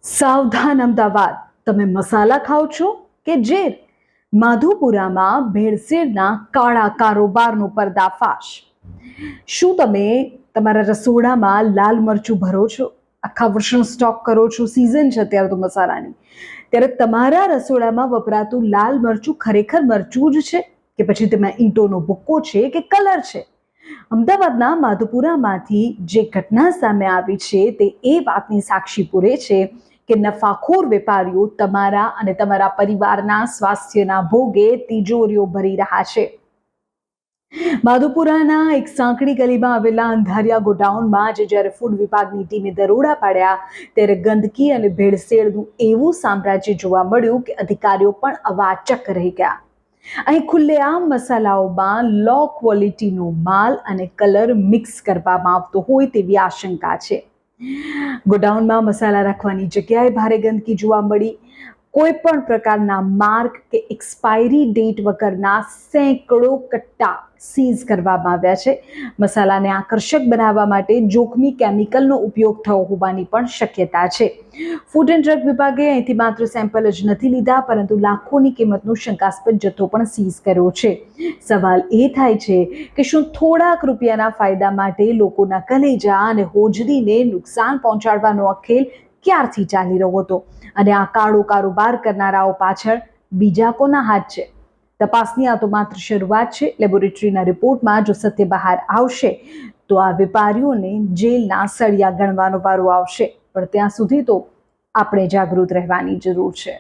સાવધાન અમદાવાદ, તમે મસાલા ખાઓ છો કે ઝેર? માધુપુરામાં ભેળસેળના કાળા કારોબારનો પર્દાફાશ. શું તમે તમારા રસોડામાં લાલ મરચું ભરો છો? આખા વર્ષનો સ્ટોક કરો છો? સિઝન છે અત્યારે તો મસાલાની, ત્યારે તમારા રસોડામાં વપરાતું લાલ મરચું ખરેખર મરચું જ છે કે પછી તેમાં ઈંટોનો ભૂક્કો છે કે કલર છે? અમદાવાદના માધુપુરામાંથી જે ઘટના સામે આવી છે તે એ વાતની સાક્ષી પૂરે છે કે નફાખોર વેપારીઓ તમારા અને તમારા પરિવારના સ્વાસ્થ્યના ભોગે તિજોરીઓ ભરી રહ્યા છે. માધુપુરાના એક સાંકડી ગલીમાં આવેલા અંધારિયા ગોડાઉનમાં આજે જ્યારે ફૂડ વિભાગની ટીમે દરોડા પાડ્યા ત્યારે ગંદકી અને ભેળસેળનું એવું સામ્રાજ્ય જોવા મળ્યું કે અધિકારીઓ પણ અવાચક રહી ગયા. અહીં ખુલ્લેઆમ મસાલાઓમાં લો ક્વોલિટીનો માલ અને કલર મિક્સ કરવામાં આવતો હોય તેવી આશંકા છે. ગોડાઉનમાં મસાલા રાખવાની જગ્યાએ ભારે ગંદકી જોવા મળી. કોઈ પણ પ્રકારના માર્ક કે એક્સપાયરી ડેટ વગરના સેંકડો કટ્ટા સીઝ કરવામાં આવ્યા છે. મસાલાને આકર્ષક બનાવવા માટે જોખમી કેમિકલનો ઉપયોગ થયો હોવાની પણ શક્યતા છે. ફૂડ એન્ડ ડ્રગ વિભાગે અહીંથી માત્ર સેમ્પલ જ નથી લીધા, પરંતુ લાખોની કિંમતનો શંકાસ્પદ જથ્થો પણ સીઝ કર્યો છે. સવાલ એ થાય છે કે શું થોડાક રૂપિયાના ફાયદા માટે લોકોના કલેજા અને હોજરીને નુકસાન પહોંચાડવાનો અખેલ ક્યારથી ચાલી રહ્યો હતો, અને આ કાળો કારોબાર કરનારાઓ પાછળ બીજા કોના હાથ છે? તપાસની આ તો માત્ર શરૂઆત છે. લેબોરેટરીના રિપોર્ટમાં જો સત્ય બહાર આવશે તો આ વેપારીઓને જેલના સળિયા ગણવાનો વારો આવશે. પણ ત્યાં સુધી તો આપણે જાગૃત રહેવાની જરૂર છે.